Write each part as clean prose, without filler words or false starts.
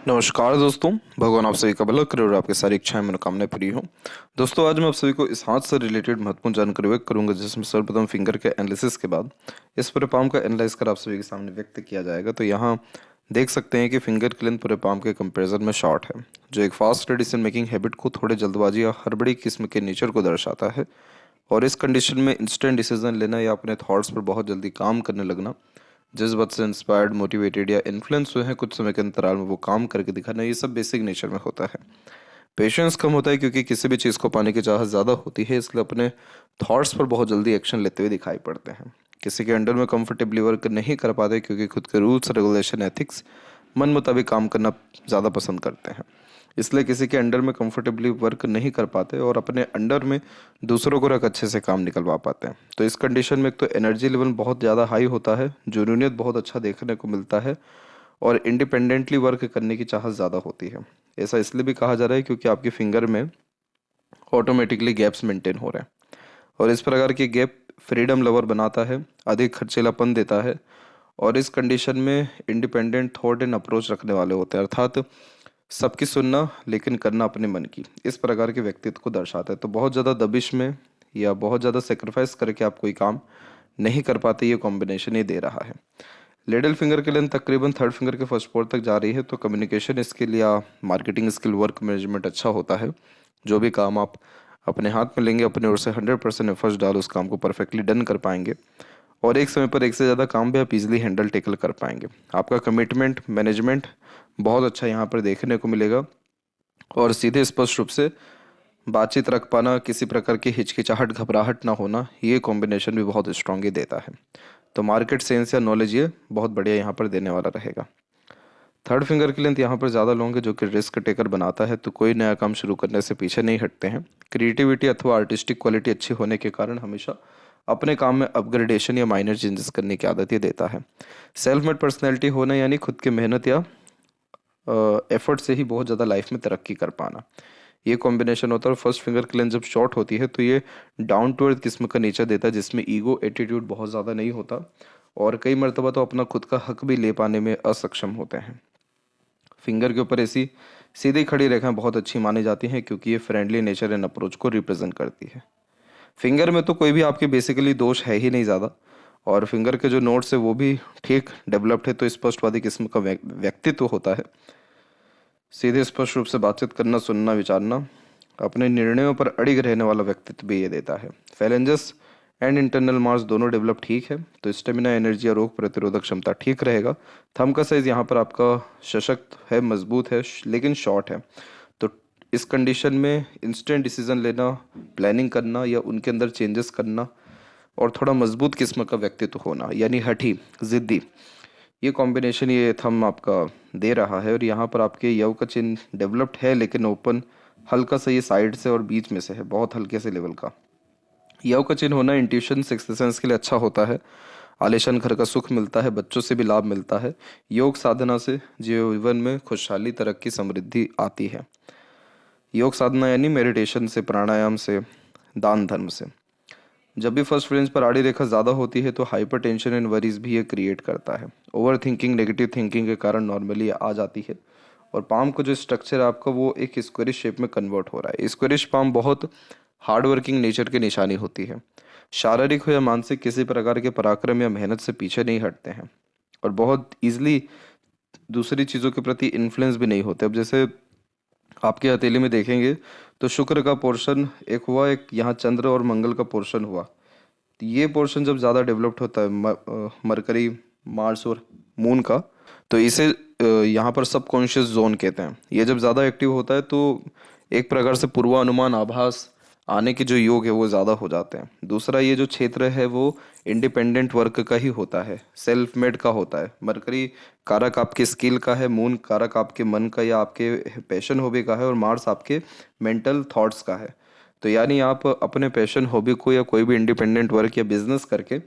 नमस्कार दोस्तों। भगवान आप सभी का भला करे और आपकी सारी इच्छाएं मनोकामनाएं पूरी हो। दोस्तों, आज मैं आप सभी को इस हाथ से रिलेटेड महत्वपूर्ण जानकारी व्यक्त करूंगा, जिसमें सर्वप्रथम फिंगर के एनालिसिस के बाद इस पूरे पाम का एनालाइज कर आप सभी के सामने व्यक्त किया जाएगा। तो यहाँ देख सकते हैं कि फिंगर की लेंथ पूरे पाम के कंपेरिजन में शॉर्ट है, जो एक फास्ट डिसीजन मेकिंग हैबिट को, थोड़े जल्दबाजी या हड़बड़ी किस्म के नेचर को दर्शाता है। और इस कंडीशन में इंस्टेंट डिसीजन लेना या अपने थॉट्स पर बहुत जल्दी काम करने लगना, जिस बात से इंस्पायर्ड, मोटिवेटेड या इन्फ्लुएंस हुए हैं, कुछ समय के अंतराल में वो काम करके दिखाना, ये सब बेसिक नेचर में होता है। पेशेंस कम होता है क्योंकि किसी भी चीज़ को पाने की चाहत ज़्यादा होती है, इसलिए अपने थॉट्स पर बहुत जल्दी एक्शन लेते हुए दिखाई पड़ते हैं। किसी के अंडर में कंफर्टेबली वर्क नहीं कर पाते क्योंकि खुद के रूल्स, रेगुलेशन, एथिक्स मन मुताबिक काम करना ज़्यादा पसंद करते हैं। इसलिए किसी के अंडर में कंफर्टेबली वर्क नहीं कर पाते और अपने अंडर में दूसरों को रख अच्छे से काम निकलवा पाते हैं। तो इस कंडीशन में एक तो एनर्जी लेवल बहुत ज़्यादा हाई होता है, जुनूनियत बहुत अच्छा देखने को मिलता है और इंडिपेंडेंटली वर्क करने की चाहत ज़्यादा होती है। ऐसा इसलिए भी कहा जा रहा है क्योंकि आपके फिंगर में ऑटोमेटिकली गैप्स मेंटेन हो रहे हैं और इस प्रकार के गैप फ्रीडम लवर बनाता है, अधिक खर्चीलापन देता है और इस कंडीशन में इंडिपेंडेंट थॉट एंड अप्रोच रखने वाले होते हैं, अर्थात सबकी सुनना लेकिन करना अपने मन की, इस प्रकार के व्यक्तित्व को दर्शाता है। तो बहुत ज़्यादा दबिश में या बहुत ज़्यादा सेक्रीफाइस करके आप कोई काम नहीं कर पाते, ये कॉम्बिनेशन ही दे रहा है। लिटिल फिंगर के लेंथ तकरीबन थर्ड फिंगर के फर्स्ट पोर तक जा रही है, तो कम्युनिकेशन स्किल या मार्केटिंग स्किल, वर्क मैनेजमेंट अच्छा होता है। जो भी काम आप अपने हाथ में लेंगे, अपने ओर से 100% एफर्ट्स डाल उस काम को परफेक्टली डन कर पाएंगे और एक समय पर एक से ज़्यादा काम भी आप इजीली हैंडल टेकल कर पाएंगे। आपका कमिटमेंट मैनेजमेंट बहुत अच्छा यहाँ पर देखने को मिलेगा और सीधे स्पष्ट रूप से बातचीत रख पाना, किसी प्रकार की हिचकिचाहट, घबराहट ना होना, ये कॉम्बिनेशन भी बहुत स्ट्रांग ही देता है। तो मार्केट सेंस या नॉलेज ये बहुत बढ़िया यहाँ पर देने वाला रहेगा। थर्ड फिंगर की लेंथ यहाँ पर ज़्यादा लॉन्ग है, जो कि रिस्क टेकर बनाता है। तो कोई नया काम शुरू करने से पीछे नहीं हटते हैं। क्रिएटिविटी अथवा आर्टिस्टिक क्वालिटी अच्छी होने के कारण हमेशा अपने काम में अपग्रेडेशन या माइनर चेंजेस करने की आदत ये देता है। सेल्फ मेड पर्सनैलिटी होना, यानी खुद की मेहनत या एफर्ट से ही बहुत ज़्यादा लाइफ में तरक्की कर पाना, ये कॉम्बिनेशन होता है। और फर्स्ट फिंगर की लेंथ जब शॉर्ट होती है तो ये डाउन टू अर्थ किस्म का नेचर देता है, जिसमें ईगो, एटीट्यूड बहुत ज़्यादा नहीं होता और कई मरतबा तो अपना खुद का हक भी ले पाने में असक्षम होते हैं। फिंगर के ऊपर ऐसी सीधी खड़ी रेखाएं बहुत अच्छी मानी जाती हैं क्योंकि ये फ्रेंडली नेचर एंड अप्रोच को रिप्रेजेंट करती है। फिंगर में तो कोई भी आपके बेसिकली दोष है ही नहीं ज़्यादा और फिंगर के जो नोट्स है वो भी ठीक डेवलप्ड है, तो स्पष्टवादी किस्म का व्यक्तित्व होता है। सीधे स्पष्ट रूप से बातचीत करना, सुनना, विचारना, अपने निर्णयों पर अड़िग रहने वाला व्यक्तित्व भी ये देता है। फैलेंजस एंड इंटरनल मार्स दोनों डेवलप ठीक है, तो स्टेमिना, एनर्जी और रोग प्रतिरोधक क्षमता ठीक रहेगा। थंब का साइज यहाँ पर आपका सशक्त है, मजबूत है, लेकिन शॉर्ट है। तो इस कंडीशन में इंस्टेंट डिसीजन लेना, प्लानिंग करना या उनके अंदर चेंजेस करना और थोड़ा मजबूत किस्म का व्यक्तित्व होना, यानी हठी, जिद्दी, ये कॉम्बिनेशन ये थंब आपका दे रहा है। और यहाँ पर आपके यव का चिन्ह डेवलप्ड है लेकिन ओपन, हल्का सा ये साइड से और बीच में से है, बहुत हल्के से लेवल का। यव का चिन्ह होना इंट्यूशन, सिक्स्थ सेंस के लिए अच्छा होता है। आलीशान घर का सुख मिलता है, बच्चों से भी लाभ मिलता है। योग साधना से जीवन में खुशहाली, तरक्की, समृद्धि आती है। योग साधना यानी मेडिटेशन से, प्राणायाम से, दान धर्म से। जब भी फर्स्ट फ्रेंच पर आड़ी रेखा ज़्यादा होती है तो हाइपर टेंशन एंड वरीज भी ये क्रिएट करता है। ओवर थिंकिंग, नेगेटिव थिंकिंग के कारण नॉर्मली आ जाती है और पाम का जो स्ट्रक्चर है आपका वो एक स्क्वेरिश शेप में कन्वर्ट हो रहा है। स्क्वेरिश पाम बहुत हार्ड वर्किंग नेचर की निशानी होती है। शारीरिक हो या मानसिक, किसी प्रकार के पराक्रम या मेहनत से पीछे नहीं हटते हैं और बहुत ईजिली दूसरी चीज़ों के प्रति इन्फ्लुएंस भी नहीं होते। अब जैसे आपके हथेली में देखेंगे तो शुक्र का पोर्शन एक हुआ, एक यहाँ चंद्र और मंगल का पोर्शन हुआ। तो ये पोर्शन जब ज़्यादा डेवलप्ड होता है मरकरी, मार्स और मून का, तो इसे यहाँ पर सबकॉन्शियस जोन कहते हैं। ये जब ज़्यादा एक्टिव होता है तो एक प्रकार से पूर्वानुमान, आभास आने के जो योग है वो ज़्यादा हो जाते हैं। दूसरा, ये जो क्षेत्र है वो इंडिपेंडेंट वर्क का ही होता है, सेल्फ मेड का होता है। मरकरी कारक आपके स्किल का है, मून कारक आपके मन का या आपके पैशन हॉबी का है और मार्स आपके मेंटल थॉट्स का है। तो यानी आप अपने पैशन हॉबी को या कोई भी इंडिपेंडेंट वर्क या बिजनेस करके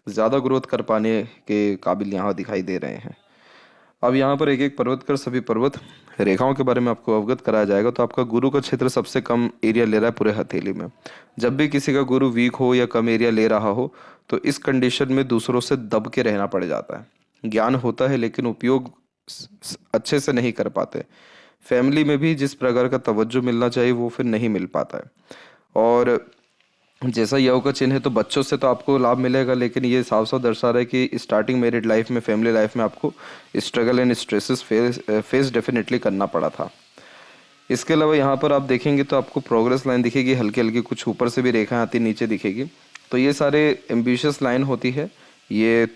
ज़्यादा ग्रोथ कर पाने के काबिल यहाँ दिखाई दे रहे हैं। अब यहाँ पर एक एक पर्वत कर सभी पर्वत रेखाओं के बारे में आपको अवगत कराया जाएगा। तो आपका गुरु का क्षेत्र सबसे कम एरिया ले रहा है पूरे हथेली में। जब भी किसी का गुरु वीक हो या कम एरिया ले रहा हो तो इस कंडीशन में दूसरों से दब के रहना पड़ जाता है। ज्ञान होता है लेकिन उपयोग अच्छे से नहीं कर पाते। फैमिली में भी जिस प्रकार का तवज्जो मिलना चाहिए वो फिर नहीं मिल पाता है। और जैसा योग का चिन्ह है तो बच्चों से तो आपको लाभ मिलेगा, लेकिन ये साफ साफ दर्शा रहा है कि स्टार्टिंग मैरिड लाइफ में, फैमिली लाइफ में आपको struggle and stresses face definitely करना पड़ा था। इसके अलावा यहाँ पर आप देखेंगे तो आपको प्रोग्रेस लाइन दिखेगी, हल्की हल्की कुछ ऊपर से भी रेखा आती नीचे दिखेगी। तो ये सारे एम्बिशियस लाइन होती है। ये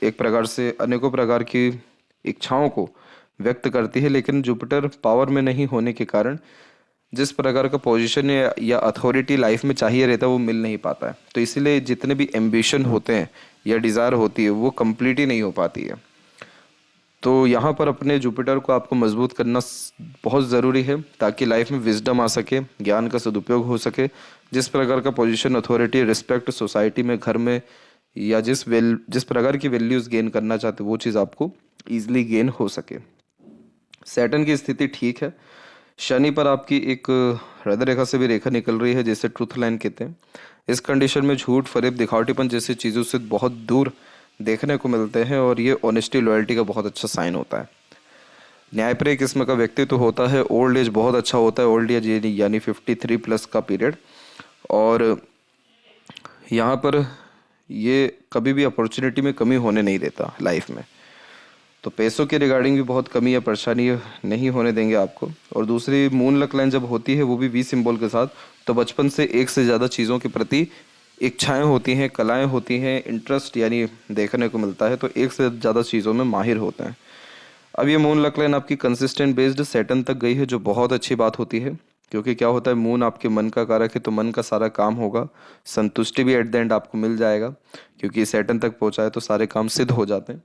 एक प्रकार से अनेकों प्रकार की इच्छाओं को व्यक्त करती है, लेकिन जुपिटर पावर में नहीं होने के कारण जिस प्रकार का पोजीशन या अथॉरिटी लाइफ में चाहिए रहता है वो मिल नहीं पाता है। तो इसीलिए जितने भी एम्बिशन होते हैं या डिज़ायर होती है वो कंप्लीट ही नहीं हो पाती है। तो यहाँ पर अपने जुपिटर को आपको मजबूत करना बहुत ज़रूरी है, ताकि लाइफ में विजडम आ सके, ज्ञान का सदुपयोग हो सके। जिस प्रकार का पोजीशन, अथॉरिटी, रिस्पेक्ट सोसाइटी में, घर में, या जिस प्रकार की वैल्यूज़ गेन करना चाहते वो चीज़ आपको ईजिली गेन हो सके। सैटर्न की स्थिति ठीक है। शनि पर आपकी एक हृदय रेखा से भी रेखा निकल रही है, जैसे ट्रूथ लाइन कहते हैं। इस कंडीशन में झूठ, फरेब, दिखावटीपन जैसी चीज़ों से बहुत दूर देखने को मिलते हैं, और ये ऑनेस्टी, लॉयल्टी का बहुत अच्छा साइन होता है। न्यायप्रिय किस्म का व्यक्तित्व होता है। ओल्ड एज बहुत अच्छा होता है, ओल्ड एज यानी 53 प्लस का पीरियड। और यहाँ पर ये कभी भी अपॉर्चुनिटी में कमी होने नहीं देता लाइफ में। तो पैसों के रिगार्डिंग भी बहुत कमी या परेशानी नहीं होने देंगे आपको। और दूसरी, मून लक लाइन जब होती है वो भी वी सिंबल के साथ, तो बचपन से एक से ज़्यादा चीज़ों के प्रति इच्छाएं होती हैं, कलाएं होती हैं, इंटरेस्ट यानी देखने को मिलता है। तो एक से ज़्यादा चीज़ों में माहिर होते हैं। अब ये मून लक लाइन आपकी कंसिस्टेंट बेस्ड सैटर्न तक गई है, जो बहुत अच्छी बात होती है, क्योंकि क्या होता है, मून आपके मन का कारक है, तो मन का सारा काम होगा। संतुष्टि भी एट द एंड आपको मिल जाएगा, क्योंकि सैटर्न तक पहुंचा है तो सारे काम सिद्ध हो जाते हैं।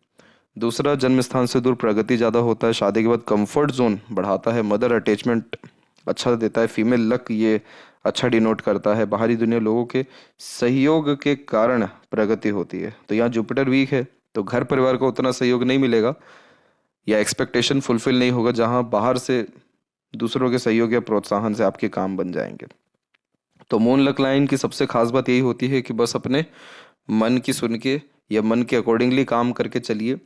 दूसरा, जन्म स्थान से दूर प्रगति ज़्यादा होता है। शादी के बाद कंफर्ट जोन बढ़ाता है। मदर अटैचमेंट अच्छा देता है। फीमेल लक ये अच्छा डिनोट करता है। बाहरी दुनिया, लोगों के सहयोग के कारण प्रगति होती है। तो यहाँ जुपिटर वीक है तो घर परिवार को उतना सहयोग नहीं मिलेगा, या एक्सपेक्टेशन फुलफिल नहीं होगा, जहाँ बाहर से दूसरों के सहयोग या प्रोत्साहन से आपके काम बन जाएंगे। तो मून लक लाइन की सबसे खास बात यही होती है कि बस अपने मन की सुन के या मन के अकॉर्डिंगली काम करके चलिए,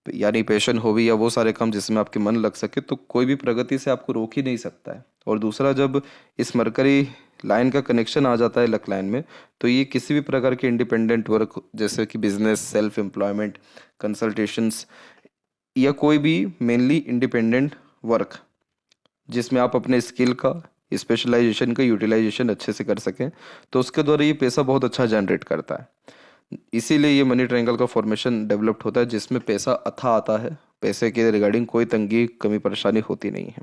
यानी पैशन हो भी या वो सारे काम जिसमें आपके मन लग सके, तो कोई भी प्रगति से आपको रोक ही नहीं सकता है। और दूसरा, जब इस मरकरी लाइन का कनेक्शन आ जाता है लक लाइन में, तो ये किसी भी प्रकार के इंडिपेंडेंट वर्क, जैसे कि बिजनेस, सेल्फ एम्प्लॉयमेंट, कंसल्टेशंस, या कोई भी मेनली इंडिपेंडेंट वर्क जिसमें आप अपने स्किल का, स्पेशलाइजेशन का यूटिलाइजेशन अच्छे से कर सकें, तो उसके द्वारा ये पैसा बहुत अच्छा जनरेट करता है। इसीलिए ये मनी ट्रायंगल का फॉर्मेशन डेवलप्ड होता है, जिसमें पैसा अथा आता है। पैसे के रिगार्डिंग कोई तंगी, कमी, परेशानी होती नहीं है।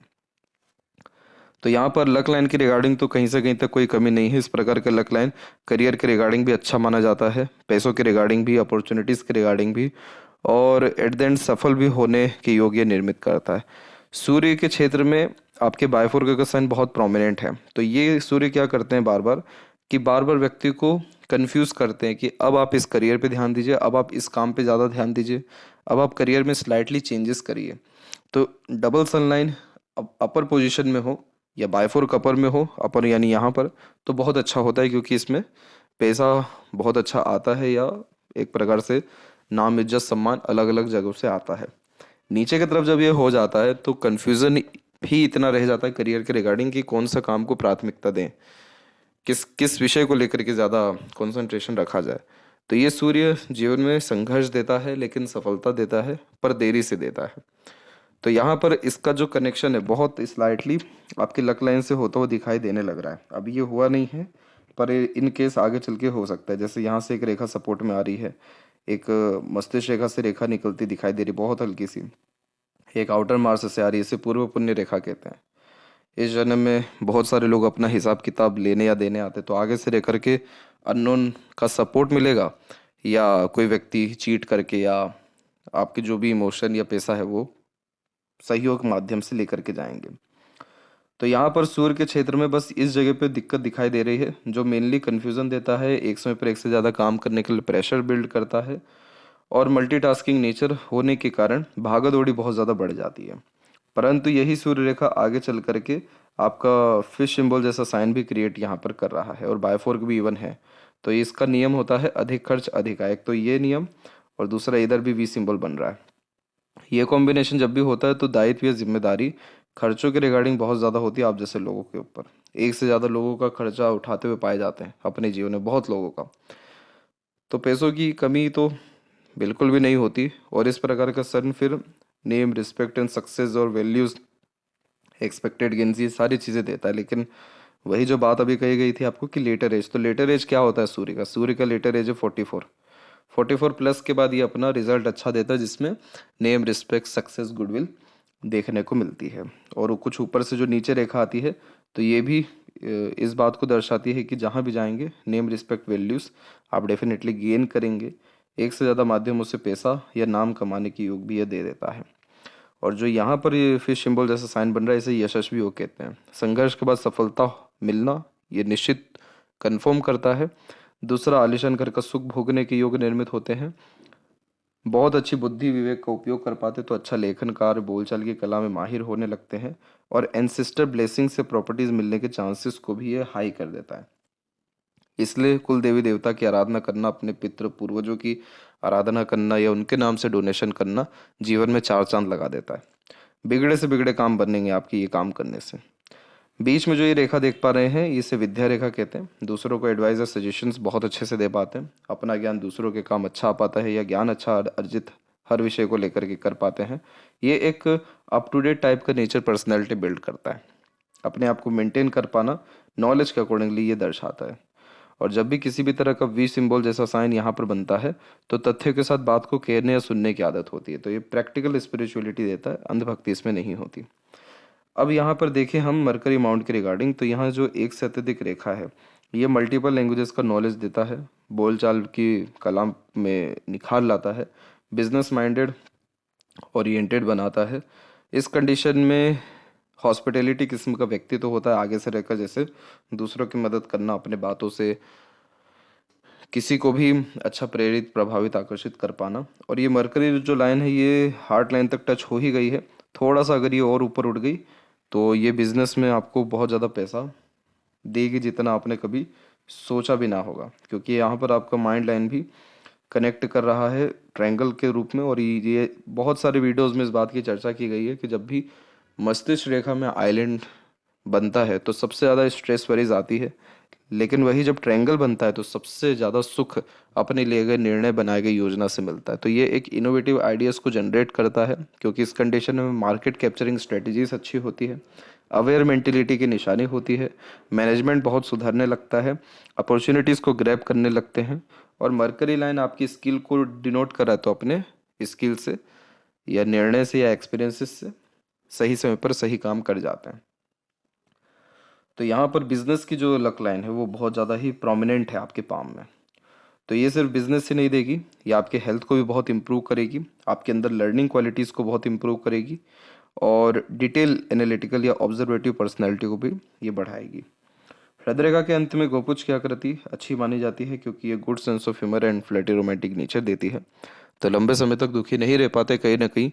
तो यहाँ पर लक लाइन की रिगार्डिंग तो कहीं से कहीं तक कोई कमी नहीं है। इस प्रकार के लक लाइन करियर के रिगार्डिंग भी अच्छा माना जाता है, पैसों के रिगार्डिंग भी, अपॉर्चुनिटीज़ के रिगार्डिंग भी, और एट द एंड सफल भी होने के योग्य निर्मित करता है। सूर्य के क्षेत्र में आपके बायफोर का साइन बहुत प्रोमिनेंट है। तो ये सूर्य क्या करते हैं, बार बार कि बार बार व्यक्ति को कंफ्यूज करते हैं कि अब आप इस करियर पे ध्यान दीजिए, अब आप इस काम पे ज़्यादा ध्यान दीजिए, अब आप करियर में स्लाइटली चेंजेस करिए। तो डबल सनलाइन अपर पोजीशन में हो या बायफोर अपर में हो, अपर यानी यहाँ पर, तो बहुत अच्छा होता है, क्योंकि इसमें पैसा बहुत अच्छा आता है, या एक प्रकार से नाम, इज्जत, सम्मान अलग अलग जगहों से आता है। नीचे की तरफ जब ये हो जाता है तो कन्फ्यूज़न भी इतना रह जाता है करियर के रिगार्डिंग कि कौन सा काम को प्राथमिकता दें, किस किस विषय को लेकर के ज़्यादा कंसंट्रेशन रखा जाए। तो ये सूर्य जीवन में संघर्ष देता है, लेकिन सफलता देता है, पर देरी से देता है। तो यहाँ पर इसका जो कनेक्शन है बहुत स्लाइटली आपकी लक लाइन से होता हुआ दिखाई देने लग रहा है। अभी ये हुआ नहीं है, पर इन केस आगे चल के हो सकता है। जैसे यहाँ से एक रेखा सपोर्ट में आ रही है, एक मस्तिष्क रेखा से रेखा निकलती दिखाई दे रही, बहुत हल्की सी, एक आउटर मार्स से आ रही है, इसे पूर्व पुण्य रेखा कहते हैं। इस जन्म में बहुत सारे लोग अपना हिसाब किताब लेने या देने आते, तो आगे से रह करके अननोन का सपोर्ट मिलेगा, या कोई व्यक्ति चीट करके, या आपके जो भी इमोशन या पैसा है वो सहयोग माध्यम से लेकर के जाएंगे। तो यहाँ पर सूर्य के क्षेत्र में बस इस जगह पे दिक्कत दिखाई दे रही है, जो मेनली कन्फ्यूज़न देता है, एक समय पर एक से ज़्यादा काम करने के लिए प्रेशर बिल्ड करता है, और मल्टीटास्किंग नेचर होने के कारण भागा दौड़ी बहुत ज़्यादा बढ़ जाती है। परंतु यही सूर्य रेखा आगे चल करके आपका फिश सिंबल जैसा साइन भी क्रिएट यहाँ पर कर रहा है, और बायफोर्क भी इवन है। तो इसका नियम होता है अधिक खर्च अधिक आय। तो ये नियम, और दूसरा इधर भी वी सिंबल बन रहा है, ये कॉम्बिनेशन जब भी होता है तो दायित्व या जिम्मेदारी खर्चों के रिगार्डिंग बहुत ज़्यादा होती है आप जैसे लोगों के ऊपर। एक से ज़्यादा लोगों का खर्चा उठाते हुए पाए जाते हैं अपने जीवन में, बहुत लोगों का। तो पैसों की कमी तो बिल्कुल भी नहीं होती, और इस प्रकार का सन फिर नेम, रिस्पेक्ट एंड सक्सेस और वैल्यूज़, एक्सपेक्टेड गेन्स, ये सारी चीज़ें देता है। लेकिन वही जो बात अभी कही गई थी आपको कि लेटर एज, तो लेटर एज क्या होता है सूर्य का लेटर एज है 44। 44 प्लस के बाद ये अपना रिजल्ट अच्छा देता है, जिसमें नेम, रिस्पेक्ट, सक्सेस, गुडविल देखने को मिलती है। और वो कुछ ऊपर से जो नीचे रेखा आती है तो ये भी इस बात को दर्शाती है कि जहाँ भी जाएंगे नेम, रिस्पेक्ट, वैल्यूज़ आप डेफिनेटली गेन करेंगे। एक से ज़्यादा माध्यमों से पैसा या नाम कमाने की योग भी ये दे देता है। और जो यहाँ पर ये फिश सिंबल जैसा साइन बन रहा है, इसे यशस्वी योग कहते हैं। संघर्ष के बाद सफलता मिलना ये निश्चित कंफर्म करता है। दूसरा, आलिशान घर का सुख भोगने के योग निर्मित होते हैं। बहुत अच्छी बुद्धि विवेक का उपयोग कर पाते तो अच्छा लेखनकार, बोलचाल की कला में माहिर होने लगते हैं। और एंसेस्टर ब्लेसिंग से प्रॉपर्टीज मिलने के चांसेस को भी ये हाई कर देता है। इसलिए कुल देवी देवता की आराधना करना, अपने पितृ पूर्वजों की आराधना करना या उनके नाम से डोनेशन करना जीवन में चार चांद लगा देता है। बिगड़े से बिगड़े काम बनेंगे आपके ये काम करने से। बीच में जो ये रेखा देख पा रहे हैं, इसे विद्या रेखा कहते हैं। दूसरों को एडवाइस और सजेशंस बहुत अच्छे से दे पाते हैं। अपना ज्ञान दूसरों के काम अच्छा आ पाता है, या ज्ञान अच्छा अर्जित हर विषय को लेकर के कर पाते हैं। ये एक अप टू डेट टाइप का नेचर पर्सनैलिटी बिल्ड करता है। अपने आप को मेंटेन कर पाना नॉलेज के अकॉर्डिंगली ये दर्शाता है। और जब भी किसी भी तरह का वी सिंबल जैसा साइन यहाँ पर बनता है तो तथ्य के साथ बात को कहने या सुनने की आदत होती है। तो ये प्रैक्टिकल स्पिरिचुअलिटी देता है, अंधभक्ति इसमें नहीं होती। अब यहाँ पर देखें हम मरकरी माउंट के रिगार्डिंग, तो यहाँ जो एक से अत्यधिक रेखा है ये मल्टीपल लैंग्वेजेस का नॉलेज देता है, बोलचाल की कला में निखार लाता है, बिजनेस माइंडेड ओरिएंटेड बनाता है। इस कंडीशन में हॉस्पिटैलिटी किस्म का व्यक्ति तो होता है, आगे से रहकर जैसे दूसरों की मदद करना, अपने बातों से किसी को भी अच्छा प्रेरित, प्रभावित, आकर्षित कर पाना। और ये मरकरी जो लाइन है ये हार्ट लाइन तक टच हो ही गई है। थोड़ा सा अगर ये और ऊपर उठ गई तो ये बिजनेस में आपको बहुत ज़्यादा पैसा देगी, जितना आपने कभी सोचा भी ना होगा, क्योंकि यहाँ पर आपका माइंड लाइन भी कनेक्ट कर रहा है ट्रायंगल के रूप में। और ये बहुत सारे वीडियोस में इस बात की चर्चा की गई है कि जब भी मस्तिष्क रेखा में आइलैंड बनता है तो सबसे ज़्यादा स्ट्रेस वरीज आती है, लेकिन वही जब ट्रायंगल बनता है तो सबसे ज़्यादा सुख अपने लिए गए निर्णय, बनाए गए योजना से मिलता है। तो ये एक इनोवेटिव आइडियाज़ को जनरेट करता है, क्योंकि इस कंडीशन में मार्केट कैप्चरिंग स्ट्रेटजीज अच्छी होती है, अवेयर मेंटेलिटी की निशानी होती है, मैनेजमेंट बहुत सुधरने लगता है, अपॉर्चुनिटीज़ को ग्रैब करने लगते हैं। और मरकरी लाइन आपकी स्किल को डिनोट कर रहा है, तो अपने स्किल से या निर्णय से या एक्सपीरियंसेस से सही समय पर सही काम कर जाते हैं। तो यहाँ पर बिजनेस की जो लक लाइन है वो बहुत ज़्यादा ही प्रोमिनेंट है आपके पाम में। तो ये सिर्फ बिजनेस ही नहीं देगी, ये आपके हेल्थ को भी बहुत इंप्रूव करेगी, आपके अंदर लर्निंग क्वालिटीज़ को बहुत इंप्रूव करेगी, और डिटेल एनालिटिकल या ऑब्जर्वेटिव पर्सनैलिटी को भी ये बढ़ाएगी। हृदय के अंत में गोपुच की आकृति अच्छी मानी जाती है, क्योंकि ये good sense of humour and flirty romantic nature देती है। तो लंबे समय तक दुखी नहीं रह पाते, कहीं ना कहीं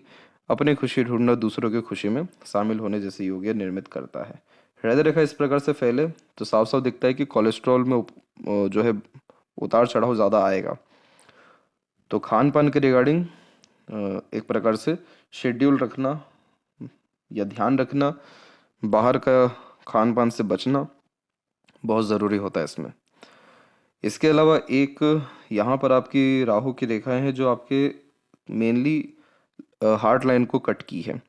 अपनी खुशी ढूंढना, दूसरों की खुशी में शामिल होने जैसे योग ये निर्मित करता है। हृदय रेखा इस प्रकार से फैले तो साफ साफ दिखता है कि कोलेस्ट्रॉल में जो है उतार चढ़ाव ज़्यादा आएगा। तो खान पान के रिगार्डिंग एक प्रकार से शेड्यूल रखना या ध्यान रखना, बाहर का खान पान से बचना बहुत ज़रूरी होता है इसमें। इसके अलावा एक यहाँ पर आपकी राहु की रेखाएं हैं जो आपके मेनली हार्ट लाइन को कट की है।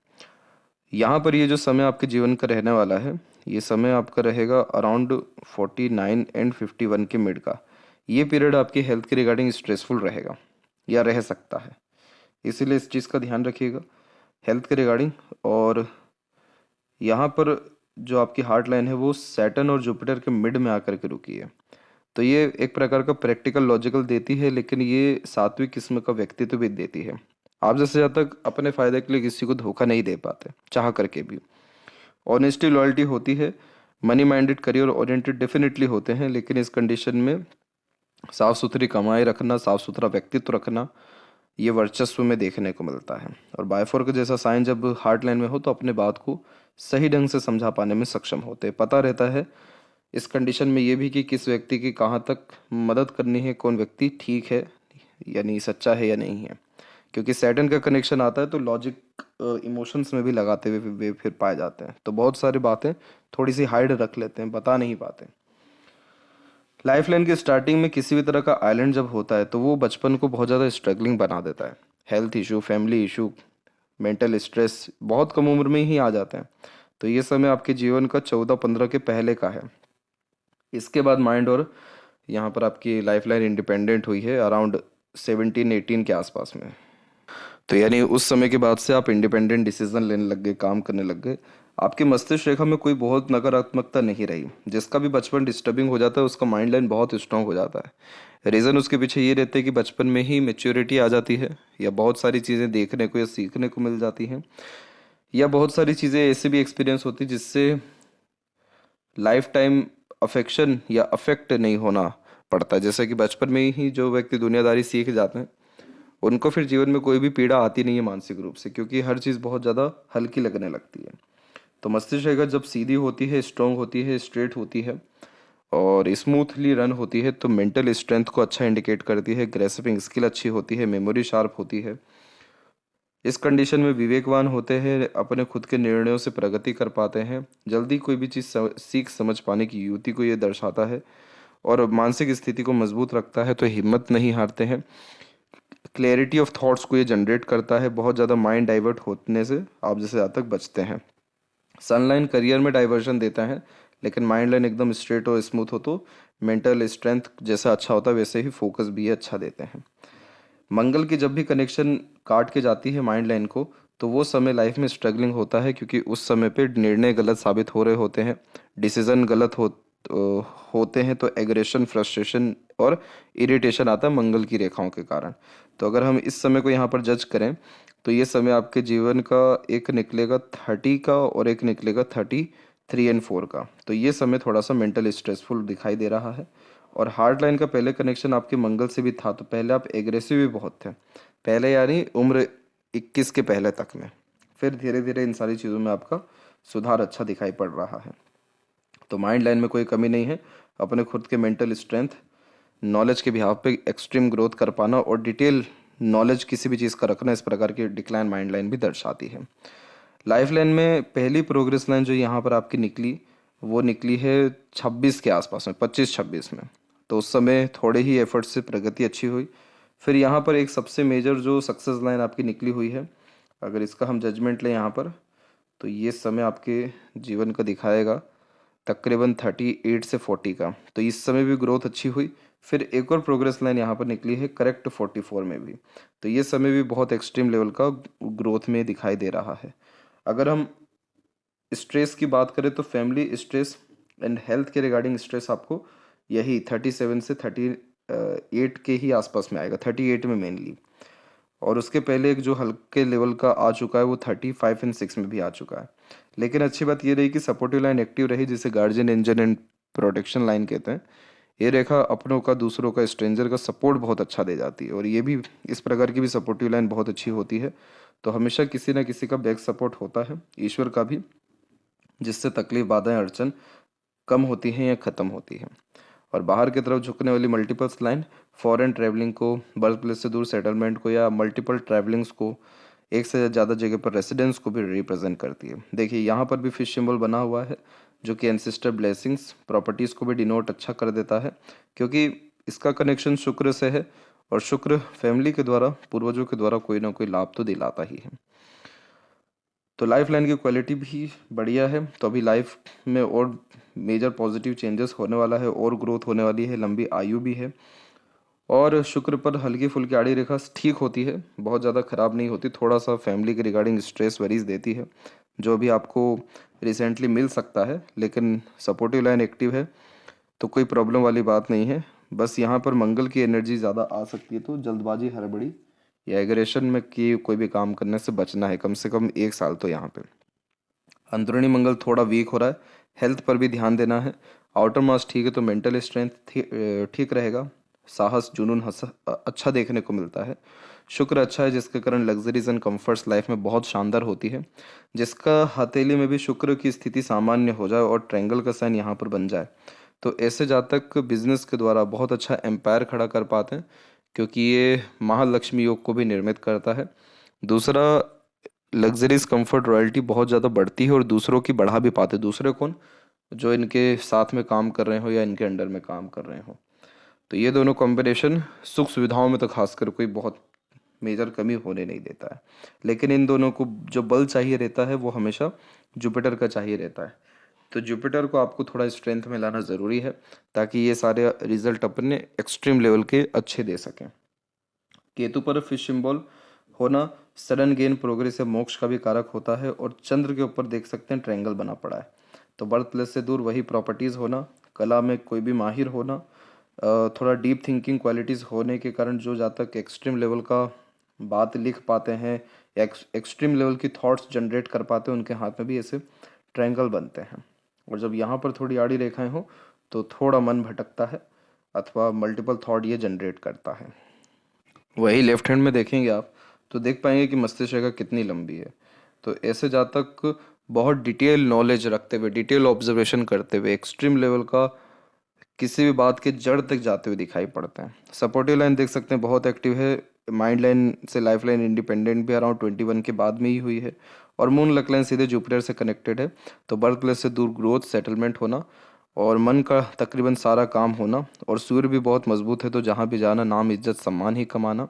यहाँ पर ये जो समय आपके जीवन का रहने वाला है, ये समय आपका रहेगा अराउंड 49 एंड 51 के मिड का। ये पीरियड आपकी हेल्थ के रिगार्डिंग स्ट्रेसफुल रहेगा या रह सकता है, इसीलिए इस चीज़ का ध्यान रखिएगा हेल्थ के रिगार्डिंग। और यहाँ पर जो आपकी हार्ट लाइन है वो सैटर्न और जुपिटर के मिड में आकर के रुकी है। तो ये एक प्रकार का प्रैक्टिकल लॉजिकल देती है, लेकिन ये सात्विक किस्म का व्यक्तित्व भी देती है। आप जैसे जब तक अपने फायदे के लिए किसी को धोखा नहीं दे पाते चाह करके भी। ऑनेस्टी, लॉयल्टी होती है, money minded, career oriented definitely होते हैं, लेकिन इस कंडीशन में साफ सुथरी कमाई रखना, साफ सुथरा व्यक्तित्व रखना, ये वर्चस्व में देखने को मिलता है। और बायफोर्क जैसा साइन जब हार्ट लाइन में हो तो अपने बात को सही ढंग से समझा पाने में सक्षम होते हैं। पता रहता है इस कंडीशन में ये भी कि किस व्यक्ति की कहाँ तक मदद करनी है, कौन व्यक्ति ठीक है यानी सच्चा है या नहीं है, क्योंकि सैटर्न का कनेक्शन आता है तो लॉजिक इमोशंस में भी लगाते हुए वे फिर पाए जाते हैं, तो बहुत सारी बातें थोड़ी सी हाइड रख लेते हैं, बता नहीं पाते। लाइफ लाइन की स्टार्टिंग में किसी भी तरह का आइलैंड जब होता है तो वो बचपन को बहुत ज़्यादा स्ट्रगलिंग बना देता है। Health issue, family issue, mental stress बहुत कम उम्र में ही आ जाते हैं। तो ये समय आपके जीवन का 14-15 के पहले का है। इसके बाद माइंड और यहाँ पर आपकी लाइफ लाइन इंडिपेंडेंट हुई है अराउंड 17-18 के आसपास में। तो यानी उस समय के बाद से आप इंडिपेंडेंट डिसीजन लेने लग गए, काम करने लग गए। आपके मस्तिष्क रेखा में कोई बहुत नकारात्मकता नहीं रही। जिसका भी बचपन डिस्टर्बिंग हो जाता है उसका माइंड लाइन बहुत स्ट्रांग हो जाता है। रीज़न उसके पीछे ये रहते हैं कि बचपन में ही मेच्योरिटी आ जाती है, या बहुत सारी चीज़ें देखने को या सीखने को मिल जाती हैं, या बहुत सारी चीज़ें ऐसे भी एक्सपीरियंस होती जिससे लाइफ टाइम अफेक्शन या अफेक्ट नहीं होना पड़ता। जैसे कि बचपन में ही जो व्यक्ति दुनियादारी सीख जाते हैं उनको फिर जीवन में कोई भी पीड़ा आती नहीं है मानसिक रूप से, क्योंकि हर चीज़ बहुत ज़्यादा हल्की लगने लगती है। तो मस्तिष्क अगर जब सीधी होती है, स्ट्रांग होती है, स्ट्रेट होती है और स्मूथली रन होती है तो मेंटल स्ट्रेंथ को अच्छा इंडिकेट करती है, ग्रेस्पिंग स्किल अच्छी होती है, मेमोरी शार्प होती है। इस कंडीशन में विवेकवान होते हैं, अपने खुद के निर्णयों से प्रगति कर पाते हैं, जल्दी कोई भी चीज़ सीख समझ पाने की युक्ति को ये दर्शाता है, और मानसिक स्थिति को मजबूत रखता है, तो हिम्मत नहीं हारते हैं। क्लैरिटी ऑफ थॉट्स को ये जनरेट करता है, बहुत ज़्यादा माइंड डाइवर्ट होने से आप जैसे जातक बचते हैं। सनलाइन करियर में डाइवर्जन देता है, लेकिन माइंड लाइन एकदम स्ट्रेट और स्मूथ हो तो मेंटल स्ट्रेंथ जैसा अच्छा होता है वैसे ही फोकस भी अच्छा देते हैं। मंगल की जब भी कनेक्शन काट के जाती है माइंड लाइन को तो वो समय लाइफ में स्ट्रगलिंग होता है, क्योंकि उस समय पे निर्णय गलत साबित हो रहे होते हैं, डिसीजन गलत होते हैं, तो एग्रेशन, फ्रस्ट्रेशन और इरिटेशन आता है मंगल की रेखाओं के कारण। तो अगर हम इस समय को यहाँ पर जज करें तो ये समय आपके जीवन का एक निकलेगा 30 का और एक निकलेगा 33 और 4 का। तो ये समय थोड़ा सा मेंटल स्ट्रेसफुल दिखाई दे रहा है। और हार्ड लाइन का पहले कनेक्शन आपके मंगल से भी था, तो पहले आप एग्रेसिव भी बहुत थे पहले, यानी उम्र 21 के पहले तक में। फिर धीरे धीरे इन सारी चीज़ों में आपका सुधार अच्छा दिखाई पड़ रहा है। तो माइंड लाइन में कोई कमी नहीं है। अपने खुद के मेंटल स्ट्रेंथ, नॉलेज के बिहाव पे एक्सट्रीम ग्रोथ कर पाना और डिटेल नॉलेज किसी भी चीज़ का रखना, इस प्रकार की डिक्लाइन माइंड लाइन भी दर्शाती है। लाइफ लाइन में पहली प्रोग्रेस लाइन जो यहाँ पर आपकी निकली वो निकली है 26 के आसपास में, 25-26 में। तो उस समय थोड़े ही एफर्ट से प्रगति अच्छी हुई। फिर यहाँ पर एक सबसे मेजर जो सक्सेस लाइन आपकी निकली हुई है, अगर इसका हम जजमेंट लें यहाँ पर, तो ये समय आपके जीवन का दिखाएगा तकरीबन 38 से 40 का। तो इस समय भी ग्रोथ अच्छी हुई। फिर एक और प्रोग्रेस लाइन यहाँ पर निकली है करेक्ट 44 में भी। तो ये समय भी बहुत एक्सट्रीम लेवल का ग्रोथ में दिखाई दे रहा है। अगर हम स्ट्रेस की बात करें तो फैमिली स्ट्रेस एंड हेल्थ के रिगार्डिंग स्ट्रेस आपको यही 37 से 38 के ही आसपास में आएगा, 38 में मेनली। और उसके पहले एक जो हल्के लेवल का आ चुका है वो 35 एंड 6 में भी आ चुका है। लेकिन अच्छी बात ये रही कि सपोर्टिव लाइन एक्टिव रही, जिसे guardian angel and protection line कहते हैं। ये रेखा अपनों का, दूसरों का, स्ट्रेंजर का सपोर्ट बहुत अच्छा दे जाती है, और ये भी इस प्रकार की भी सपोर्टिव लाइन बहुत अच्छी होती है। तो हमेशा किसी ना किसी का बैक सपोर्ट होता है, ईश्वर का भी, जिससे तकलीफ, बाधाएं, अड़चन कम होती हैं या ख़त्म होती हैं। और बाहर की तरफ झुकने वाली मल्टीपल्स लाइन फॉरेन ट्रैवलिंग को, बर्थ प्लेस से दूर सेटलमेंट को, या मल्टीपल ट्रैवलिंग्स को, एक से ज़्यादा जगह पर रेसिडेंस को भी रिप्रेजेंट करती है। देखिए यहाँ पर भी फिश सिंबल बना हुआ है जो कि एंसेस्टर ब्लेसिंग्स, प्रॉपर्टीज़ को भी डिनोट अच्छा कर देता है, क्योंकि इसका कनेक्शन शुक्र से है, और शुक्र फैमिली के द्वारा, पूर्वजों के द्वारा कोई ना कोई लाभ तो दिलाता ही है। तो लाइफ लाइन की क्वालिटी भी बढ़िया है। तो अभी लाइफ में और मेजर पॉजिटिव चेंजेस होने वाला है, और ग्रोथ होने वाली है, लंबी आयु भी है। और शुक्र पर हल्की फुल्की आड़ी रेखा ठीक होती है, बहुत ज़्यादा ख़राब नहीं होती। थोड़ा सा फैमिली के रिगार्डिंग स्ट्रेस वरीज देती है, जो भी आपको रिसेंटली मिल सकता है, लेकिन सपोर्टिव लाइन एक्टिव है तो कोई प्रॉब्लम वाली बात नहीं है। बस यहाँ पर मंगल की एनर्जी ज़्यादा आ सकती है, तो जल्दबाजी, हड़बड़ी या एग्रेशन में कि कोई भी काम करने से बचना है, कम से कम 1 साल तो यहाँ पे। अंदरूनी मंगल थोड़ा वीक हो रहा है, हेल्थ पर भी ध्यान देना है। आउटर मास ठीक है तो मेंटल स्ट्रेंथ ठीक रहेगा, साहस, जुनून, अच्छा देखने को मिलता है। शुक्र अच्छा है, जिसके कारण लग्जरीज एंड कंफर्ट्स लाइफ में बहुत शानदार होती है। जिसका हथेली में भी शुक्र की स्थिति सामान्य हो जाए और ट्रायंगल का साइन यहाँ पर बन जाए, तो ऐसे जातक बिजनेस के द्वारा बहुत अच्छा एम्पायर खड़ा कर पाते हैं, क्योंकि ये महालक्ष्मी योग को भी निर्मित करता है। दूसरा, लग्जरीज कंफर्ट रॉयल्टी बहुत ज़्यादा बढ़ती है और दूसरों की बढ़ा भी पाते। दूसरे कौन? जो इनके साथ में काम कर रहे हो या इनके अंडर में काम कर रहे हो। तो ये दोनों कॉम्बिनेशन सुख सुविधाओं में तो खासकर कोई बहुत मेजर कमी होने नहीं देता है। लेकिन इन दोनों को जो बल चाहिए रहता है वो हमेशा जुपिटर का चाहिए रहता है। तो जुपिटर को आपको थोड़ा स्ट्रेंथ में लाना ज़रूरी है ताकि ये सारे रिजल्ट अपने एक्सट्रीम लेवल के अच्छे दे सकें। केतु पर फिश सिंबल होना सडन गेन, प्रोग्रेस या मोक्ष का भी कारक होता है। और चंद्र के ऊपर देख सकते हैं ट्रायंगल बना पड़ा है। तो बर्थ प्लेस से दूर वही प्रॉपर्टीज़ होना, कला में कोई भी माहिर होना, थोड़ा डीप थिंकिंग क्वालिटीज़ होने के कारण जो जातक एक्सट्रीम लेवल का बात लिख पाते हैं या एक्सट्रीम लेवल की थॉट्स जनरेट कर पाते हैं, उनके हाथ में भी ऐसे ट्रायंगल बनते हैं। और जब यहाँ पर थोड़ी आड़ी रेखाएं हो तो थोड़ा मन भटकता है अथवा मल्टीपल थॉट ये जनरेट करता है। वही लेफ्ट हैंड में देखेंगे आप तो देख पाएंगे कि मस्तिष्क कितनी लंबी है। तो ऐसे जातक बहुत डिटेल नॉलेज रखते हुए, डिटेल ऑब्जर्वेशन करते हुए, एक्सट्रीम लेवल का किसी भी बात के जड़ तक जाते हुए दिखाई पड़ते हैं। सपोर्टिव लाइन देख सकते हैं बहुत एक्टिव है। माइंड लाइन से लाइफ लाइन इंडिपेंडेंट भी अराउंड 21 के बाद में ही हुई है। और मून लक लाइन सीधे जुपिटर से कनेक्टेड है। तो बर्थ प्लेस से दूर ग्रोथ, सेटलमेंट होना और मन का तकरीबन सारा काम होना। और सूर्य भी बहुत मजबूत है, तो जहाँ भी जाना नाम, इज्जत, सम्मान ही कमाना।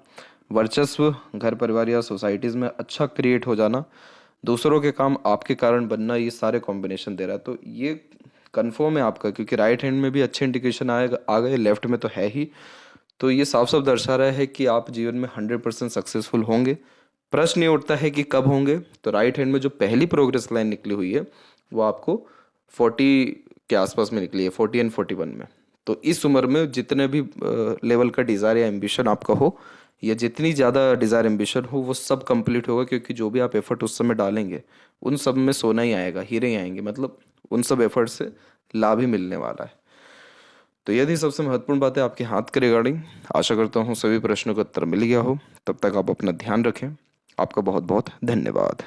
वर्चस्व घर परिवार या सोसाइटीज़ में अच्छा क्रिएट हो जाना, दूसरों के काम आपके कारण बनना, ये सारे कॉम्बिनेशन दे रहा है। तो ये कन्फर्म है आपका, क्योंकि राइट हैंड में भी अच्छे इंडिकेशन आएगा, आ गए, लेफ्ट में तो है ही। तो ये साफ साफ दर्शा रहा है कि आप जीवन में 100% सक्सेसफुल होंगे। प्रश्न ये उठता है कि कब होंगे। तो राइट हैंड में जो पहली प्रोग्रेस लाइन निकली हुई है वो आपको 40 के आसपास में निकली है, 40 एंड 41 में। तो इस उम्र में जितने भी लेवल का डिज़ायर या एम्बिशन आपका हो, या जितनी ज़्यादा डिज़ायर एम्बिशन हो, वो सब कंप्लीट होगा। क्योंकि जो भी आप एफर्ट उस समय डालेंगे उन सब में सोना ही आएगा, हीरे ही आएंगे। मतलब उन सब एफर्ट से लाभ ही मिलने वाला है। तो यदि सबसे महत्वपूर्ण बात है आपके हाथ के रिगार्डिंग। आशा करता हूँ सभी प्रश्नों का उत्तर मिल गया हो। तब तक आप अपना ध्यान रखें। आपका बहुत बहुत धन्यवाद।